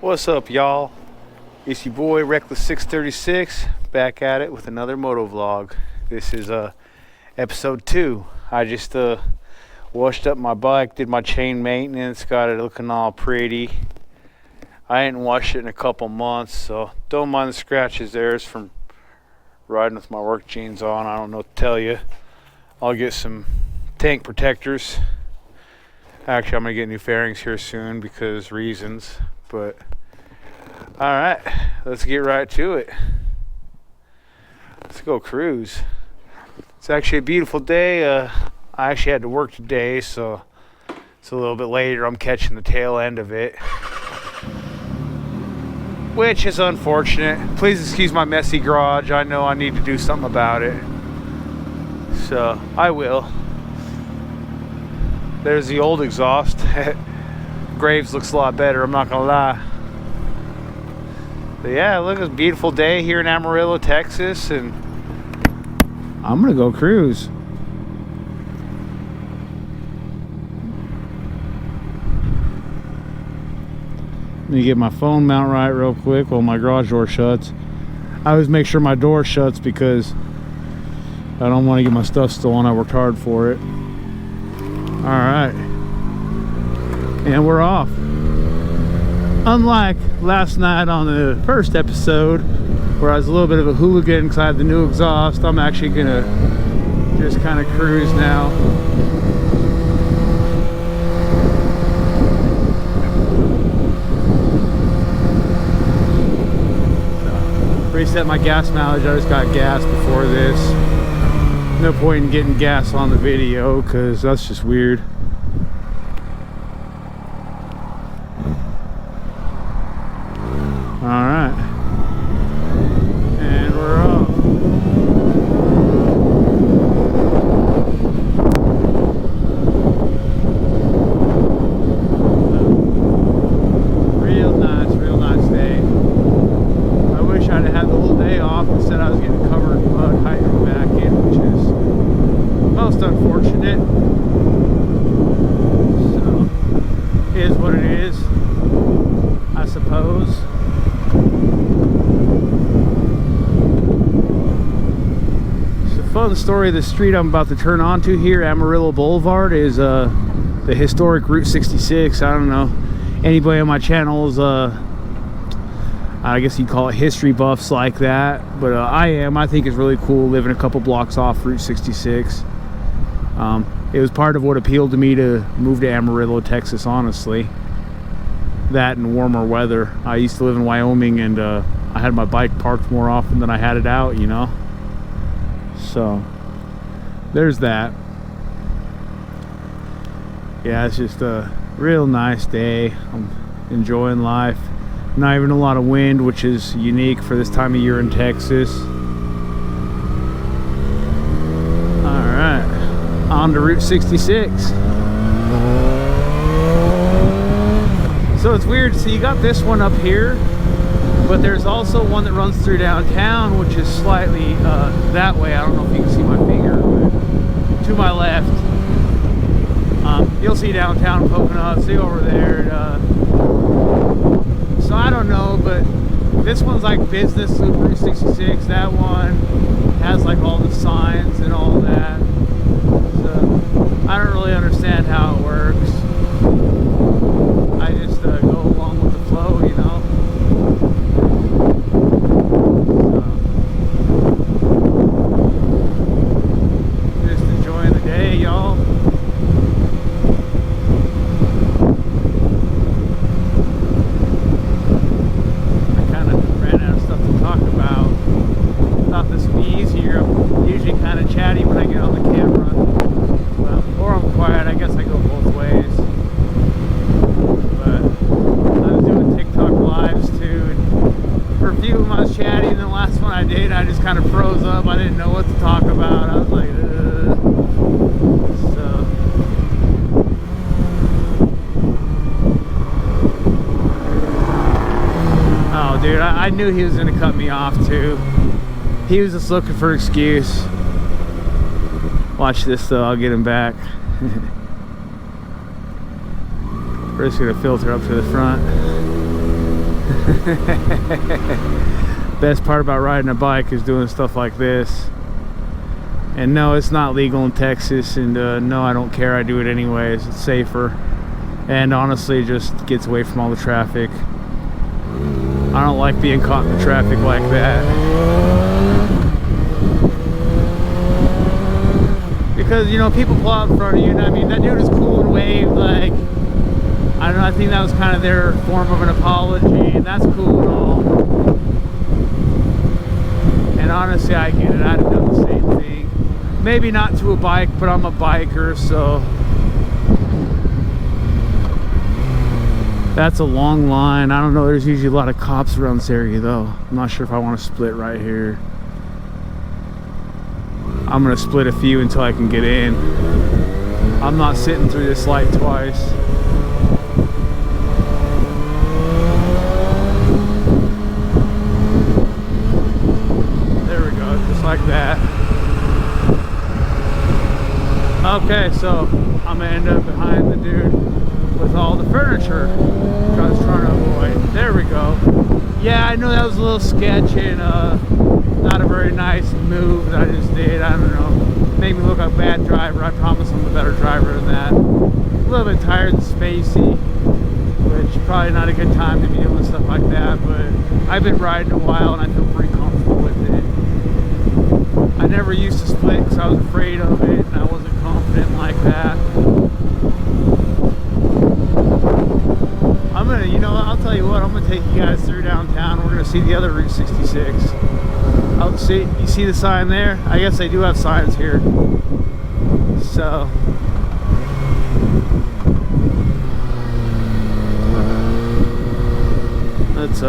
What's up, y'all? It's your boy Reckless 636 back at it with another moto vlog. This is episode 2. I just washed up my bike, did my chain maintenance, got it looking all pretty. I ain't washed it in a couple months, so don't mind the scratches there. It's from riding with my work jeans on. I don't know what to tell you. I'll get some tank protectors. Actually, I'm gonna get new fairings here soon because reasons. But all right, let's get right to it. Let's go cruise. It's actually a beautiful day. I actually had to work today, so it's a little bit later. I'm catching the tail end of it, which is unfortunate. Please excuse my messy garage. I know I need to do something about it, so I will. There's the old exhaust. Graves looks a lot better, I'm not gonna lie. But yeah, look, it's a beautiful day here in Amarillo, Texas, and I'm gonna go cruise. Let me get my phone mount right real quick while my garage door shuts. I always make sure my door shuts because I don't want to get my stuff stolen. I worked hard for it. All right, and we're off. Unlike last night on the first episode where I was a little bit of a hooligan because I had the new exhaust, I'm actually gonna just kind of cruise now. Reset my gas mileage. I just got gas before this. No point in getting gas on the video because that's just weird. All right, and we're off. Real nice day. I wish I'd had the whole day off. Instead, I was getting covered in mud hiking back in, which is most unfortunate. So, it is what it is, I suppose. Fun story. The street I'm about to turn onto here, Amarillo Boulevard, is the historic Route 66. I don't know, anybody on my channel is I guess you'd call it history buffs like that, but I think it's really cool living a couple blocks off Route 66. It was part of what appealed to me to move to Amarillo, Texas, honestly. That and warmer weather. I used to live in Wyoming, and I had my bike parked more often than I had it out, you know. So there's that. Yeah, it's just a real nice day. I'm enjoying life. Not even a lot of wind, which is unique for this time of year in Texas. All right, on to Route 66. So it's weird. So you got this one up here, but there's also one that runs through downtown, which is slightly that way. I don't know if you can see my finger, but to my left. You'll see downtown poking up, see over there. So I don't know, but this one's like business with Route 66. That one has like all the signs and all that. So I don't really understand how it works. I just go along with the flow, you know. Just enjoying the day, y'all. I kind of ran out of stuff to talk about. Thought this would be easier. I'm usually kind of chatty when I get on the camera. Well, or I'm quiet. I guess I go both ways. But I was doing TikTok lives too, and for a few of them I was chatty, and the last one I did, I just kind of froze up. I didn't know what to talk about. I was like, So oh, dude, I knew he was gonna cut me off too. He was just looking for an excuse. Watch this though, I'll get him back. We're just gonna filter up to the front. Best part about riding a bike is doing stuff like this. And no, it's not legal in Texas, and no, I don't care. I do it anyways. It's safer, and honestly, it just gets away from all the traffic. I don't like being caught in the traffic like that, because you know, people pull out in front of you, and I mean, that dude is cool and wave, like, I don't know, I think that was kind of their form of an apology, and that's cool and all. And honestly, I get it. I'd have done the same thing. Maybe not to a bike, but I'm a biker, so that's a long line. I don't know, there's usually a lot of cops around this area though. I'm not sure if I want to split right here. I'm gonna split a few until I can get in. I'm not sitting through this light twice. There we go, just like that. Okay, so I'm gonna end up behind the dude with all the furniture I was trying to avoid. There we go. Yeah, I know that was a little sketch and not a very nice move that I just did. I don't know. Made me look like a bad driver. I promise I'm a better driver than that. A little bit tired and spacey, which probably not a good time to be doing stuff like that, but I've been riding a while and I feel pretty comfortable with it. I never used to split because I was afraid of it and I wasn't confident like that. I'm gonna, you know, I'll tell you what, I'm gonna take you guys through downtown. We're gonna see the other Route 66. I'll see, you see the sign there? I guess they do have signs here. So let's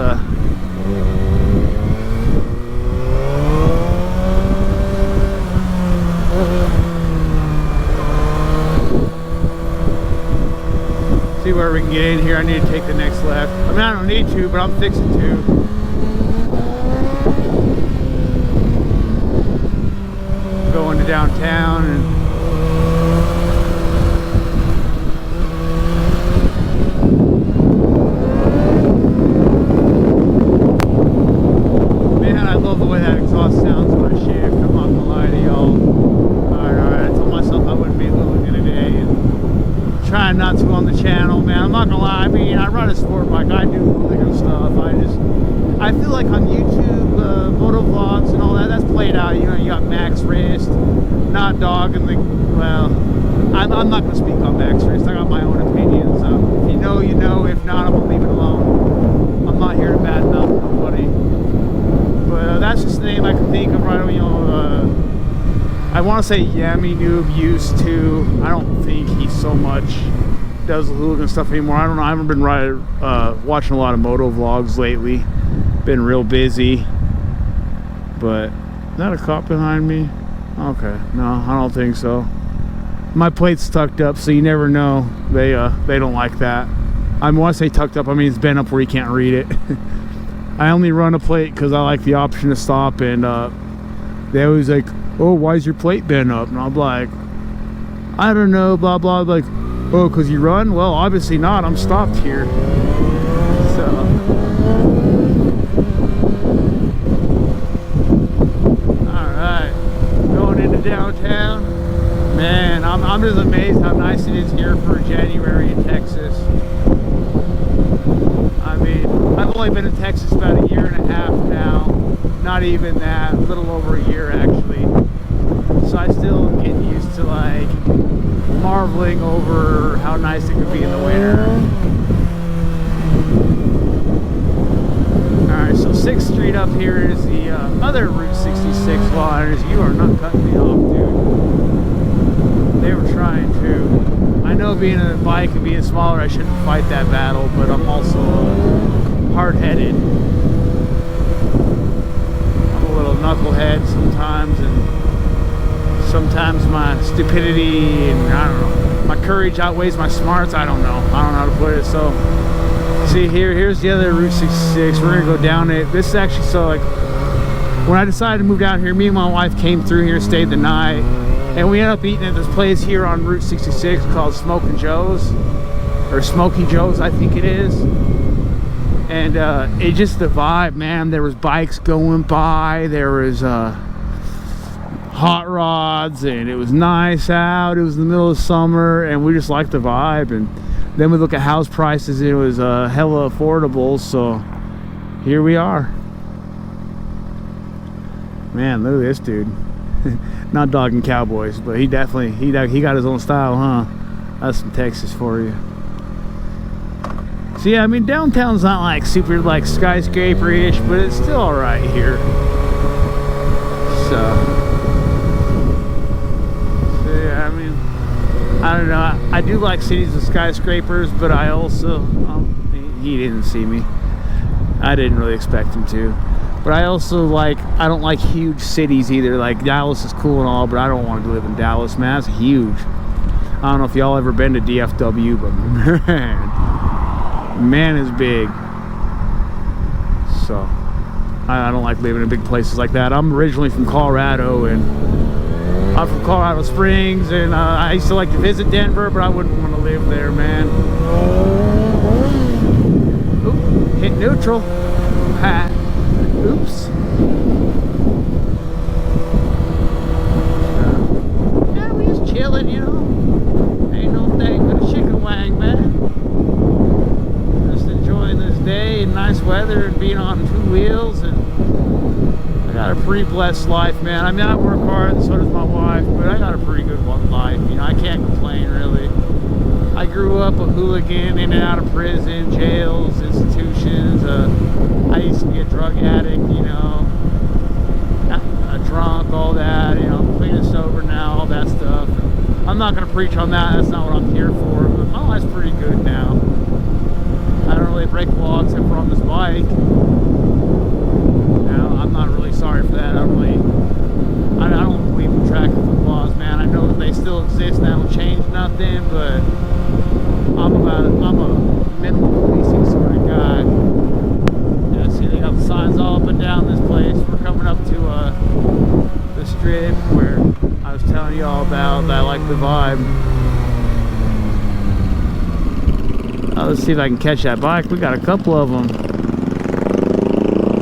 see where we can get in here. I need to take the next left. I mean, I don't need to, but I'm fixing to. Go into downtown and man, I love the way that exhaust sounds when I shift. I'm not gonna lie to y'all. Alright, I told myself I wouldn't be losing today, and trying not to on the channel, man. I'm not gonna lie, I mean, I ride a sport bike, I do hooligan stuff. I feel like on YouTube, moto vlogs and all that, that's played out. You know, you got Max Wrist, Not Dog, and the, well, I'm not gonna speak on Max Wrist. I got my own opinion, so if you know, you know. If not, I'm gonna leave it alone. I'm not here to badmouth nobody. But that's just the name I can think of right away. You know, I want to say Yami Noob used to. I don't think he so much does the hooligan stuff anymore. I don't know. I haven't been watching a lot of moto vlogs lately. Been real busy. But is that a cop behind me? Okay, no, I don't think so. My plate's tucked up, so you never know. They don't like that. I mean, when I say tucked up, I mean it's bent up where you can't read it. I only run a plate because I like the option to stop, and they always like, oh, why is your plate bent up? And I'm like, I don't know, blah blah. Like, oh, because you run? Well, obviously not. I'm stopped here. So alright, going into downtown. Man, I'm just amazed how nice it is here for January in Texas. I mean, I've only been in Texas about a year and a half now. Not even that, a little over a year actually. So I still get used to like marveling over how nice it could be in the winter. Alright, so 6th Street up here is the other Route 66 line. You are not cutting me off, dude. They were trying to. I know being a bike and being smaller, I shouldn't fight that battle, but I'm also hard-headed. I'm a little knucklehead sometimes, and sometimes my stupidity and I don't know, my courage outweighs my smarts. I don't know how to put it. So see, here's the other Route 66. We're gonna go down it. This is actually, so like when I decided to move down here, me and my wife came through here, stayed the night, and we ended up eating at this place here on Route 66 called Smoky Joe's, I think it is. And it just the vibe, man. There was bikes going by, there was hot rods, and it was nice out. It was in the middle of summer, and we just liked the vibe. And then we look at house prices, and it was hella affordable. So here we are. Man, look at this dude. Not dogging cowboys, but he got his own style, huh? That's some Texas for you. So yeah, I mean, downtown's not like super like skyscraper-ish, but it's still all right here. So yeah, I mean, I don't know. I do like cities with skyscrapers, but I also he didn't see me. I didn't really expect him to. But I also like, I don't like huge cities either. Like Dallas is cool and all, but I don't want to live in Dallas, man. That's huge. I don't know if y'all ever been to DFW, but man is big. So I don't like living in big places like that. I'm originally from Colorado, and I'm from Colorado Springs, and I used to like to visit Denver, but I wouldn't want to live there, man. Oop, hit neutral. Ha. Oops. Yeah, we just chilling, you know. Ain't no thing but a chicken wang, man. Just enjoying this day and nice weather and being on 2 wheels, and I got a pretty blessed life, man. I mean, I work hard, and so does my wife, but I got a pretty good life. You know, I can't complain, really. I grew up a hooligan, in and out of prison, jails, institutions. I used to be a drug addict, you know, a drunk, all that, you know, clean and sober now, all that stuff. And I'm not going to preach on that. That's not what I'm here for. But my life's pretty good now. I don't really break the law except for on this bike. Now, I'm not really sorry for that. I don't believe in traffic laws, man. I know that they still exist. That will change nothing, but I'm a minimal policing sort of guy. Yeah, see, they got the signs all up and down this place. We're coming up to the strip where I was telling you all about that I like the vibe. Let's see if I can catch that bike. We got a couple of them.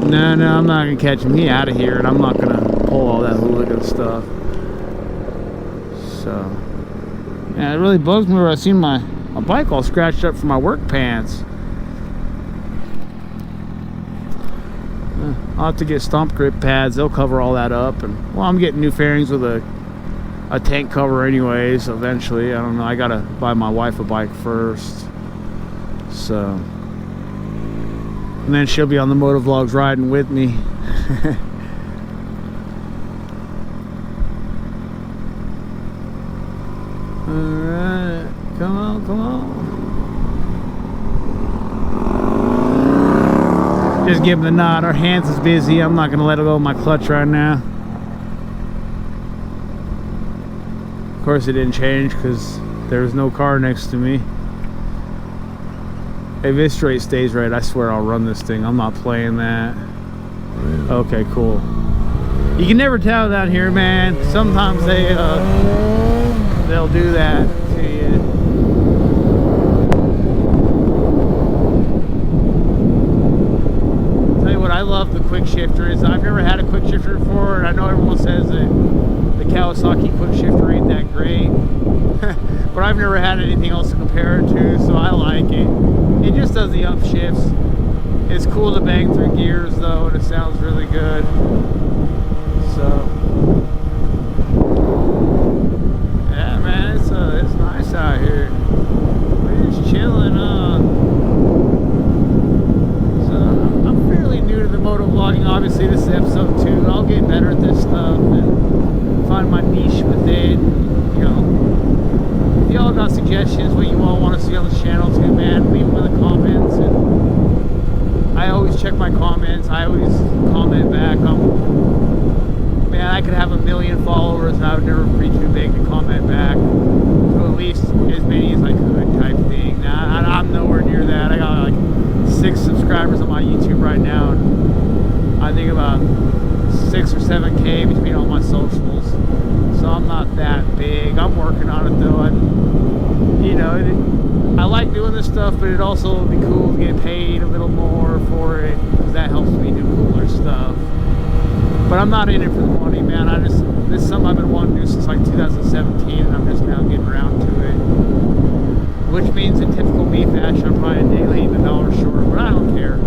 No, I'm not gonna catch him. He out of here, and I'm not gonna pull all that hooligan stuff. So yeah, it really bugs me where I see my bike all scratched up from my work pants. I'll have to get stomp grip pads. They'll cover all that up. And well, I'm getting new fairings with a tank cover anyways eventually. I don't know. I gotta buy my wife a bike first. So, and then she'll be on the motovlogs riding with me. Alright, come on. Just give him the nod. Our hands is busy. I'm not going to let go of my clutch right now. Of course it didn't change because there was no car next to me. If this straight stays right, I swear I'll run this thing. I'm not playing that. Okay, cool. You can never tell down here, man. Sometimes they'll do that to you. Tell you what, I love the quick shifters. I've never had a quick shifter before, and I know everyone says that the Kawasaki quick shifter ain't that great. But I've never had anything else to compare it to, so I like it. It just does the upshifts. It's cool to bang through gears though, and it sounds really good. So yeah, man, it's nice out here. We're just chilling, So I'm fairly new to the motovlogging. Obviously, this is episode 2. I'll get better at this stuff and find my niche with it. You know, if y'all got suggestions, what you all want to see on the channel too, man, leave them in the comments. And I always check my comments. I always comment back. Man, I could have 1 million followers and I would never be too big to comment back to at least as many as I could type thing. Now, I'm nowhere near that. I got like 6 subscribers on my YouTube right now, and I think about 6 or 7K between all my socials. So I'm not that big. I'm working on it though. I like doing this stuff, but it also would be cool to get paid a little more I'm not in it for the money, man. This is something I've been wanting to do since like 2017, and I'm just now getting around to it. Which means in typical me fashion, I'm probably a day late and $1 short, but I don't care.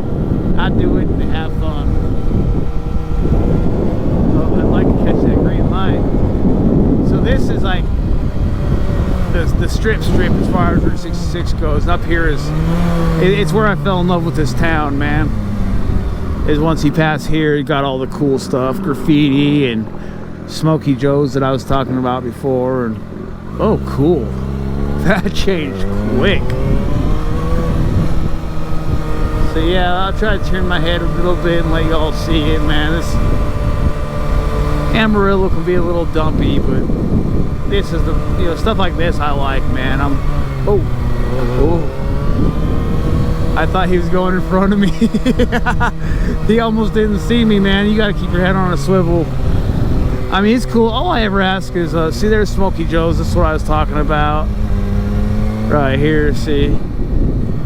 I do it and have fun. Oh, I'd like to catch that green light. So this is like the strip as far as Route 66 goes. And up here is, it's where I fell in love with this town, man. Is once you pass here, you got all the cool stuff, graffiti and Smokey Joe's that I was talking about before. And oh, cool. That changed quick. So yeah, I'll try to turn my head a little bit and let y'all see it, man. This Amarillo can be a little dumpy, but this is the, you know, stuff like this I like, man. Oh, I thought he was going in front of me. He almost didn't see me, man. You got to keep your head on a swivel. I mean, it's cool. All I ever ask is, see, there's Smokey Joe's. This is what I was talking about. Right here, see.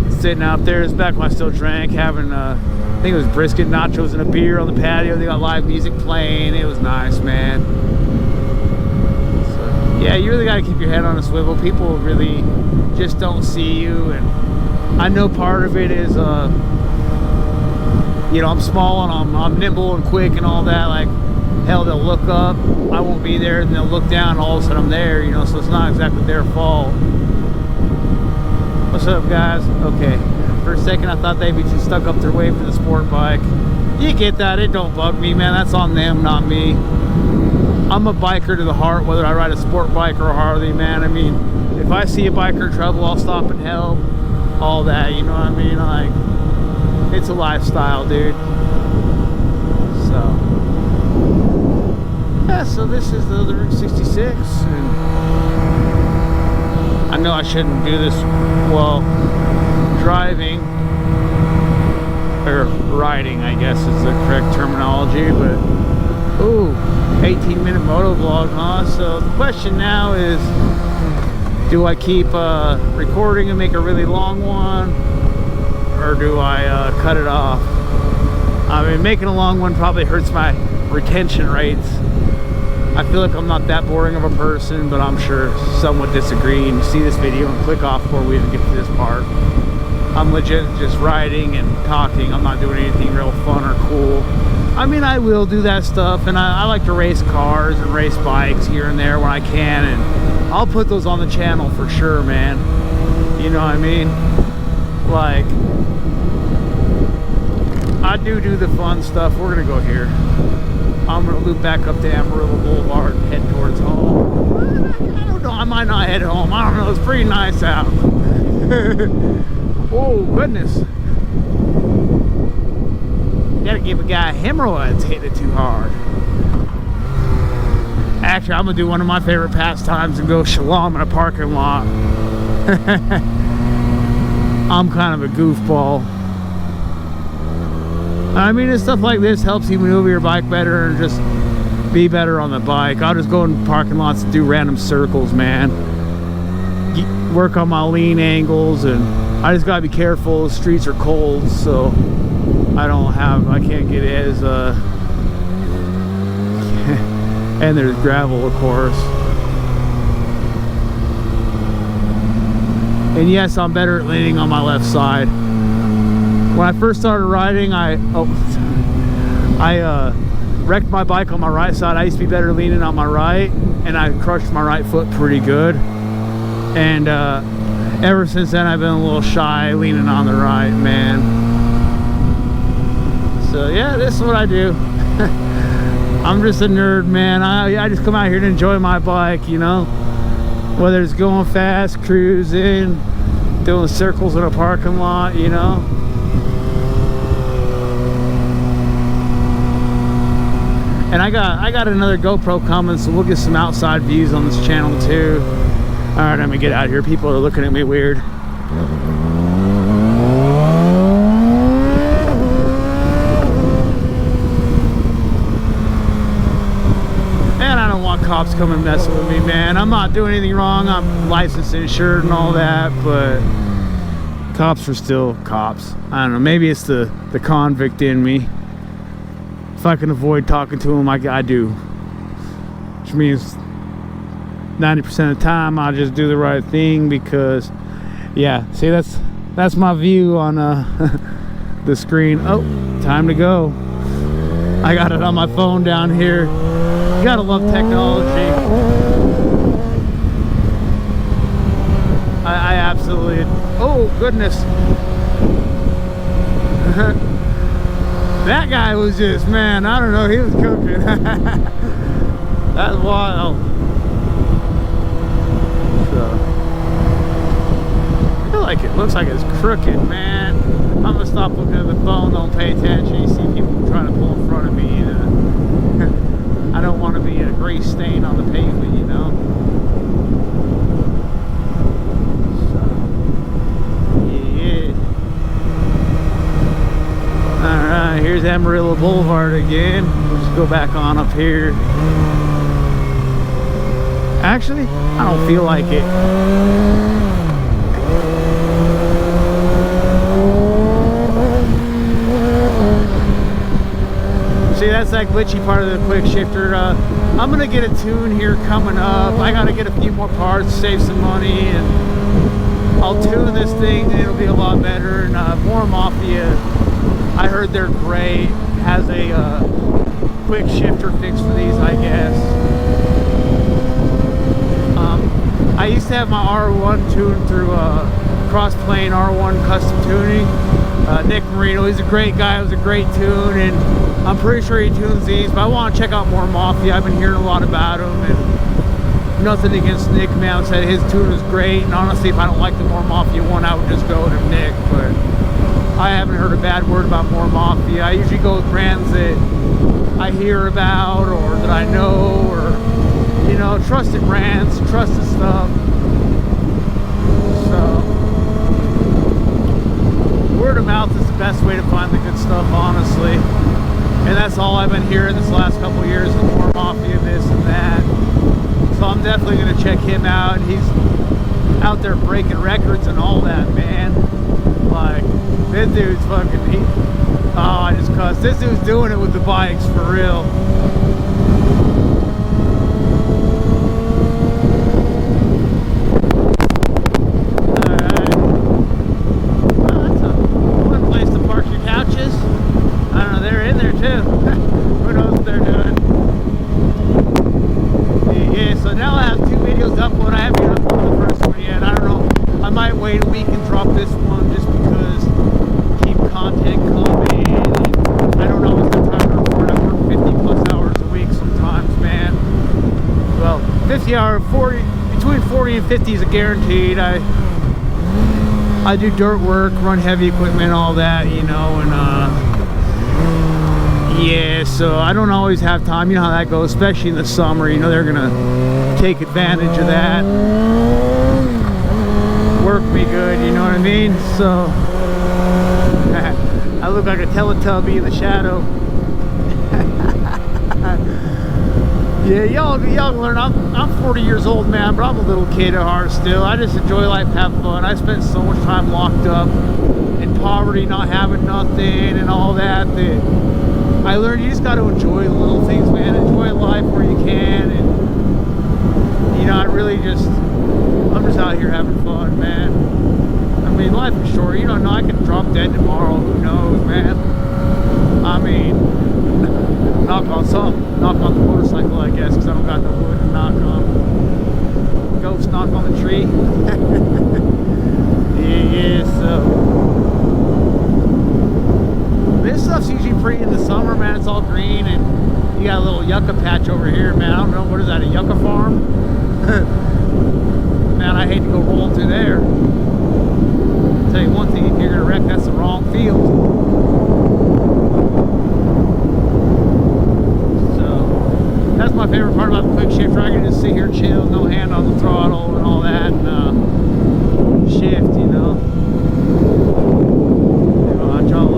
Sitting out there. It's back when I still drank, having, I think it was brisket, nachos, and a beer on the patio. They got live music playing. It was nice, man. So, yeah, you really got to keep your head on a swivel. People really just don't see you, and I know part of it is, you know, I'm small and I'm nimble and quick and all that. Like, hell, they'll look up, I won't be there, and they'll look down, and all of a sudden I'm there, you know, so it's not exactly their fault. What's up, guys? Okay, for a second I thought they'd be too stuck up their way for the sport bike. You get that, it don't bug me, man. That's on them, not me. I'm a biker to the heart, whether I ride a sport bike or a Harley, man. I mean, if I see a biker in trouble, I'll stop and help. All that, you know what I mean? Like, it's a lifestyle, dude. So yeah, so this is the Route 66, and I know I shouldn't do this while driving, or riding, I guess is the correct terminology, but ooh, 18-minute moto vlog, huh? So the question now is, do I keep recording and make a really long one, or do I cut it off? I mean, making a long one probably hurts my retention rates. I feel like I'm not that boring of a person, but I'm sure some would disagree, and you see this video and click off before we even get to this part. I'm legit just riding and talking. I'm not doing anything real fun or cool. I mean, I will do that stuff, and I like to race cars and race bikes here and there when I can, and I'll put those on the channel for sure, man. You know what I mean? Like, I do the fun stuff. We're gonna go here. I'm gonna loop back up to Amarillo Boulevard and head towards home. I don't know, I might not head home. I don't know, it's pretty nice out. Oh, goodness. Gotta give a guy hemorrhoids hitting it too hard. Actually, I'm gonna do one of my favorite pastimes and go shalom in a parking lot. I'm kind of a goofball. I mean, it's stuff like this helps you maneuver your bike better and just be better on the bike. I'll just go in parking lots and do random circles, man. Work on my lean angles, and I just gotta be careful. The streets are cold, so I can't get as and there's gravel, of course. And yes, I'm better at leaning on my left side. When I first started riding, I wrecked my bike on my right side. I used to be better leaning on my right, and I crushed my right foot pretty good. And ever since then, I've been a little shy leaning on the right, man. So yeah, this is what I do. I'm just a nerd, man. I just come out here to enjoy my bike, you know? Whether it's going fast, cruising, doing circles in a parking lot, you know? And I got another GoPro coming, so we'll get some outside views on this channel too. All right, I'm gonna get out of here. People are looking at me weird. And I don't want cops coming messing with me, man. I'm not doing anything wrong. I'm licensed, insured, and all that, but cops are still cops. I don't know. Maybe it's the convict in me. if I can avoid talking to them, I do. Which means 90% of the time I'll just do the right thing, because yeah, see, that's my view on the screen. Oh, time to go. I got it on my phone down here. You gotta love technology. I absolutely, oh goodness. That guy was just, man, I don't know, he was cooking. That's wild. So, I feel like it looks like it's crooked, man. I'm gonna stop looking at the phone, don't pay attention. You see people trying to pull in front of me. I don't want to be a grease stain on the pavement, you know. Alright, here's Amarillo Boulevard again. We'll just go back on up here. Actually, I don't feel like it. See, that's that glitchy part of the quick shifter. I'm gonna get a tune here coming up. I gotta get a few more parts, save some money, and I'll tune this thing and it'll be a lot better. And More Mafia, I heard they're great. Has a quick shifter fix for these, I guess. I used to have my R1 tuned through Cross-Plane R1 Custom Tuning. Nick Marino, he's a great guy. It was a great tune, and I'm pretty sure he tunes these, but I want to check out More Mafia. I've been hearing a lot about him, and nothing against Nick, man. Said his tune is great, and honestly, if I don't like the More Mafia one, I would just go to Nick, but I haven't heard a bad word about More Mafia. I usually go with brands that I hear about, or that I know, or, you know, trusted brands, trusted stuff. So, word of mouth is the best way to find the good stuff, honestly. And that's all I've been hearing this last couple of years, the More Mafia, this and that. So I'm definitely going to check him out. He's out there breaking records and all that, man. Like, this dude's fucking, oh, I just cussed. This dude's doing it with the bikes, for real. Between 40 and 50 is a guaranteed. I do dirt work, run heavy equipment, all that, you know, and yeah, so I don't always have time. You know how that goes, especially in the summer. You know, they're gonna take advantage of that, work me good, you know what I mean? So I look like a Teletubby in the shadow. Yeah, y'all can learn. I'm 40 years old, man, but I'm a little kid at heart still. I just enjoy life, have fun. I spent so much time locked up in poverty, not having nothing and all that, that I learned you just got to enjoy the little things, man. Enjoy life where you can, and you know, I'm just out here having fun, man. I mean, life is short. You don't know, I could drop dead tomorrow. Who knows, man? I mean, knock on the motorcycle, I guess, because I don't got no wood to knock on. Ghost knock on the tree. Yeah, so this stuff's usually pretty in the summer, man. It's all green, and you got a little yucca patch over here, man. I don't know, what is that, a yucca farm? Man, I hate to go rolling through there. I'll tell you one thing, if you're gonna wreck, that's the wrong field. That's my favorite part about the quick shifter. I can just sit here, chill, no hand on the throttle and all that, and shift, you know. Watch, I'll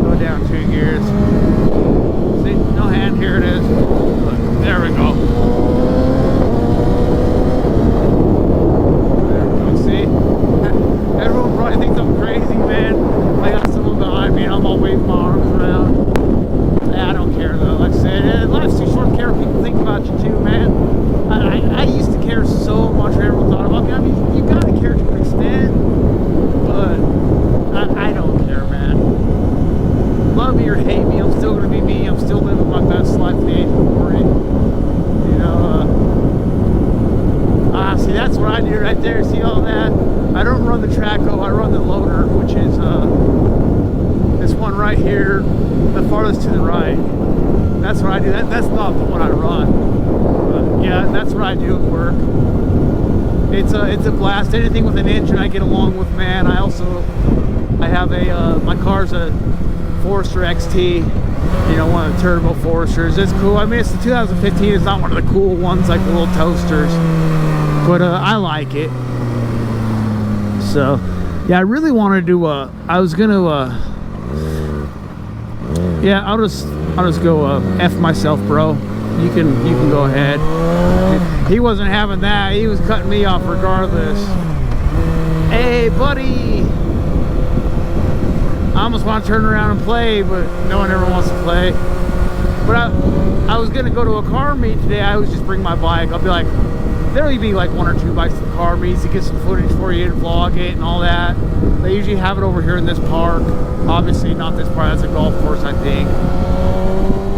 go down 2 gears. See, no hand, here it is. Look, there we go. There we go, see? Everyone probably thinks I'm crazy, man. right there, see all that? I don't run the Traco, I run the loader, which is this one right here, the farthest to the right. That's what I do. That's not the one I run. But yeah, that's what I do at work. It's a blast. Anything with an engine I get along with, man. I have a my car's a Forester XT, you know, one of the turbo Foresters. It's cool. I mean, it's the 2015. It's not one of the cool ones like the little toasters, but I like it. So yeah, I really wanted to I was gonna yeah, I'll just go F myself, bro. You can go ahead. He wasn't having that. He was cutting me off regardless. Hey, buddy. I almost want to turn around and play, but no one ever wants to play. But I was gonna go to a car meet today. I always just bring my bike. I'll be like, there'll be like 1 or 2 bikes at the car meets to get some footage for you and vlog it and all that. They usually have it over here in this park. Obviously not this park, that's a golf course, I think.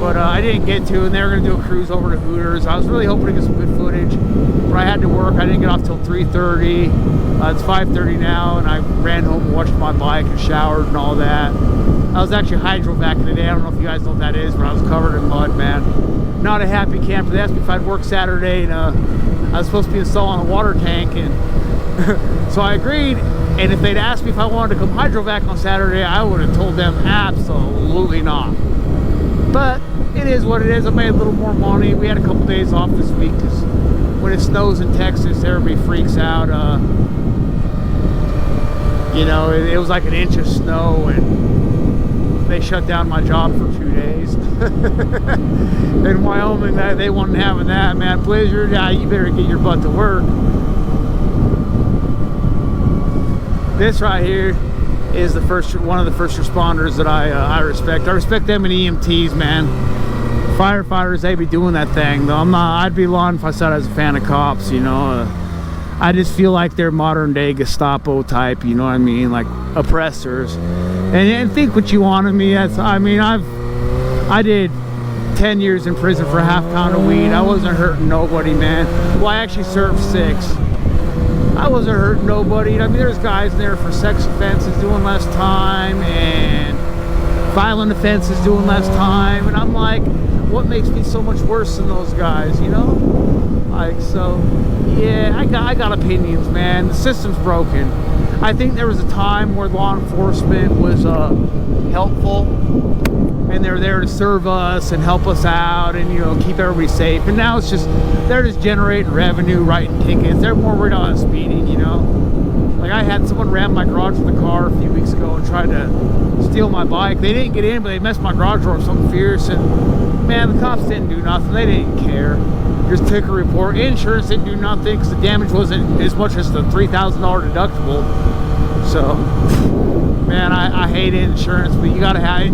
But I didn't get to, and they were gonna do a cruise over to Hooters. I was really hoping to get some good footage, but I had to work. I didn't get off till 3:30. It's 5:30 now, and I ran home and washed my bike and showered and all that. I was actually hydrovac today. I don't know if you guys know what that is, but I was covered in mud, man. Not a happy camper. They asked me if I'd work Saturday, and I was supposed to be installing a water tank, and so I agreed. And if they'd asked me if I wanted to come hydrovac on Saturday, I would have told them absolutely not. But it is what it is. I made a little more money. We had a couple days off this week because when it snows in Texas, everybody freaks out. You know, it was like an inch of snow, and they shut down my job for 2 days. In Wyoming, they wasn't having that, man. Blizzard, yeah, you better get your butt to work. This right here is one of the first responders that I respect. I respect them and EMTs, man. Firefighters, they be doing that thing, though. I'd be lying if I said I was a fan of cops, you know. I just feel like they're modern day Gestapo type, you know what I mean, like oppressors. And think what you want of me. I did 10 years in prison for a half pound of weed. I wasn't hurting nobody, man. Well, I actually served 6. I wasn't hurting nobody. I mean, there's guys in there for sex offenses doing less time and violent offenses doing less time, and I'm like, what makes me so much worse than those guys, you know? Like, so yeah, I got opinions, man. The system's broken. I think there was a time where law enforcement was helpful, and they're there to serve us and help us out and, you know, keep everybody safe. And now it's just, they're just generating revenue, writing tickets. They're more worried about speeding, you know. Like, I had someone ram my garage with a car a few weeks ago and tried to steal my bike. They didn't get in, but they messed my garage door up something fierce, and man, the cops didn't do nothing. They didn't care. Just took a report. Insurance didn't do nothing because the damage wasn't as much as the $3,000 deductible. So, man, I hate insurance, but you gotta have it.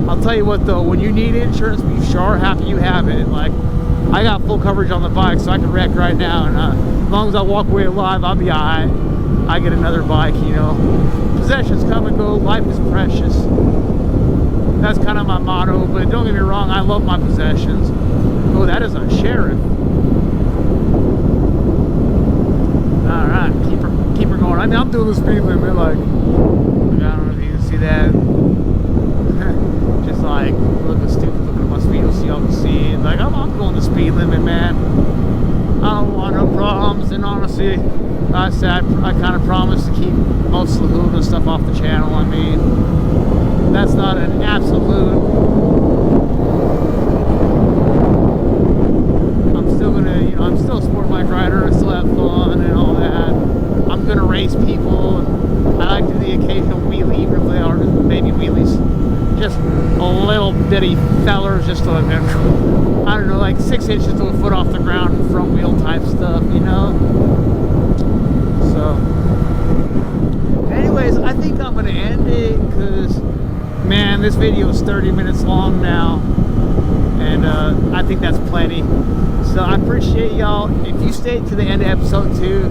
I'll tell you what though, when you need insurance, be sure happy you have it. Like, I got full coverage on the bike, so I can wreck right now, and as long as I walk away alive, I'll be alright. I get another bike, you know. Possessions come and go, life is precious. That's kind of my motto, but don't get me wrong, I love my possessions. Oh, that is a sheriff. Alright, keep her going. I mean, I'm doing the speed limit, like, I don't know if you can see that. Just like looking stupid, looking at my speedo so y'all can see it. Like, I'm going the speed limit, man. I don't want no problems, and honestly, I said I kind of promised to keep most of the hood and stuff off the channel. I mean, that's not an absolute. I'm still gonna, you know, I'm still a sport bike rider. I still have fun and all that. I'm gonna race people, and I like to do the occasional wheelie, even if they are just baby wheelies. Just a little bitty fellers, just like, I don't know, like 6 inches to a foot off the ground, front wheel type stuff, you know. So, anyways, I think I'm gonna end it because, man, this video is 30 minutes long now, and I think that's plenty. So I appreciate y'all. If you stayed to the end of episode 2,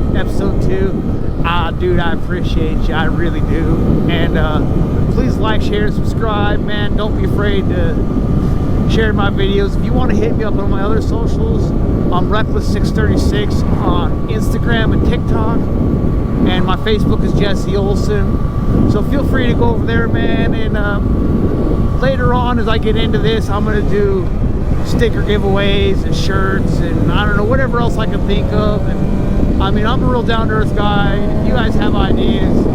dude, I appreciate you. I really do. And please like, share, and subscribe, man. Don't be afraid to sharing my videos. If you want to hit me up on my other socials, I'm Reckless636 on Instagram and TikTok, and my Facebook is Jesse Olson. So feel free to go over there, man. And later on, as I get into this, I'm gonna do sticker giveaways and shirts and I don't know, whatever else I can think of. And I mean, I'm a real down-to-earth guy. If you guys have ideas,